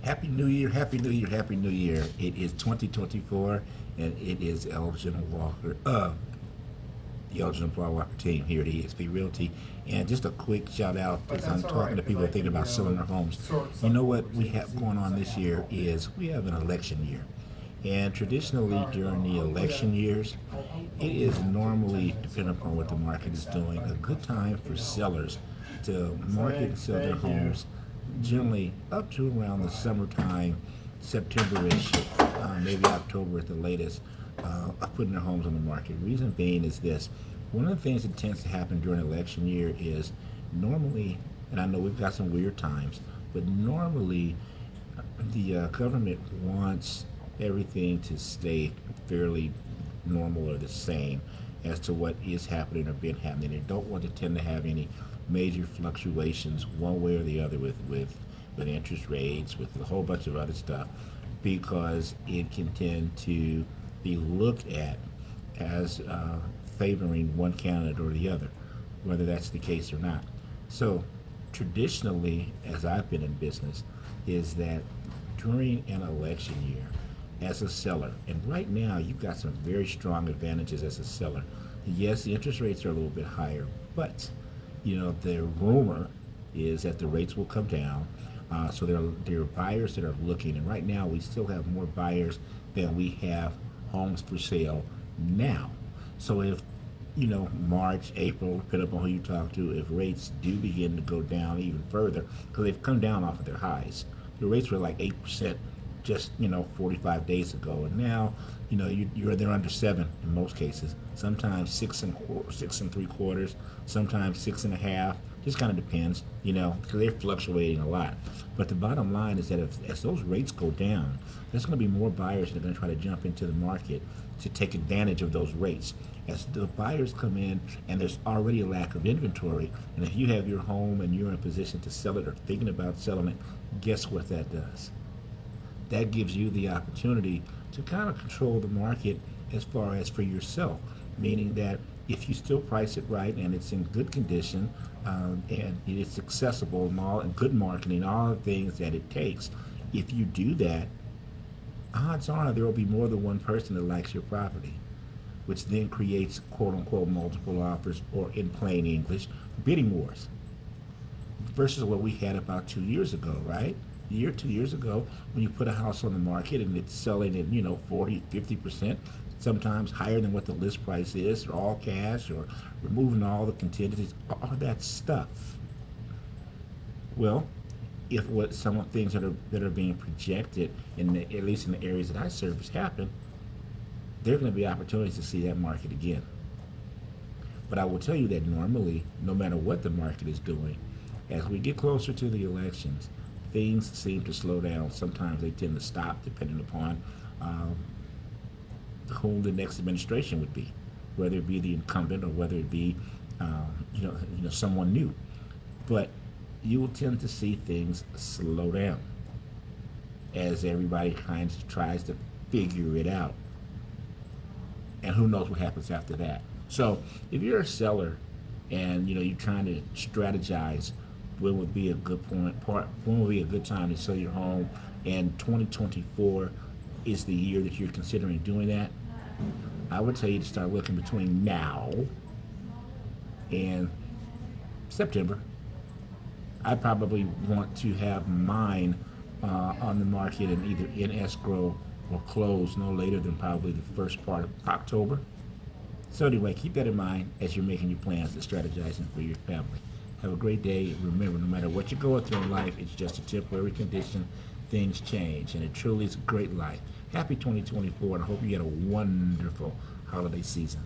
Happy New Year, Happy New Year, Happy New Year. It is 2024 and it is Elgin Walker, the Elgin Paul Walker team here at EXP Realty. And just a quick shout out as I'm talking to people thinking about selling their homes. You know what we have going on this year is we have an election year. And traditionally during the election years, it is normally, depending upon what the market is doing, a good time for sellers to market and sell their homes generally up to around the summertime, September-ish, maybe October at the latest, putting their homes on the market. Reason being is this. One of the things that tends to happen during election year is normally, and I know we've got some weird times, but normally the government wants everything to stay fairly normal or the same as to what is happening or been happening. They don't want to tend to have any major fluctuations one way or the other with interest rates, with a whole bunch of other stuff, because it can tend to be looked at as favoring one candidate or the other, whether that's the case or not. So traditionally, as I've been in business, is that during an election year, as a seller, and right now you've got some very strong advantages as a seller. Yes, the interest rates are a little bit higher, but you know, the rumor is that the rates will come down. So there are buyers that are looking, and right now we still have more buyers than we have homes for sale now. So if, you know, March, April, depending upon who you talk to, if rates do begin to go down even further, because they've come down off of their highs. The rates were like 8% just, you know, 45 days ago, and now, you know, they're under 7 in most cases. Sometimes 6 3/4, sometimes 6.5. Just kind of depends, you know, because they're fluctuating a lot. But the bottom line is that as those rates go down, there's going to be more buyers that are going to try to jump into the market to take advantage of those rates. As the buyers come in and there's already a lack of inventory, and if you have your home and you're in a position to sell it or thinking about selling it, guess what that does? That gives you the opportunity to kind of control the market as far as for yourself, meaning that if you still price it right and it's in good condition, and it's accessible and good marketing, all the things that it takes, if you do that, odds are there will be more than one person that likes your property, which then creates quote-unquote multiple offers, or in plain English, bidding wars, versus what we had about 2 years ago, right? A year, 2 years ago, when you put a house on the market and it's selling at, you know, 40, 50%, sometimes higher than what the list price is, or all cash, or removing all the contingencies, all that stuff. Well, if what some of the things that are being projected, at least in the areas that I service, happen, there are going to be opportunities to see that market again. But I will tell you that normally, no matter what the market is doing, as we get closer to the elections, things seem to slow down. Sometimes they tend to stop, depending upon whom the next administration would be, whether it be the incumbent or whether it be you know someone new. But you will tend to see things slow down as everybody kind of tries to figure it out, and who knows what happens after that. So if you're a seller and you know you're trying to strategize when would be a good when would be a good time to sell your home, and 2024 is the year that you're considering doing that, I would tell you to start looking between now and September. I probably want to have mine on the market and either in escrow or close no later than probably the first part of October. So anyway, keep that in mind as you're making your plans and strategizing for your family. Have a great day. Remember, no matter what you're going through in life, it's just a temporary condition. Things change, and it truly is a great life. Happy 2024, and I hope you get a wonderful holiday season.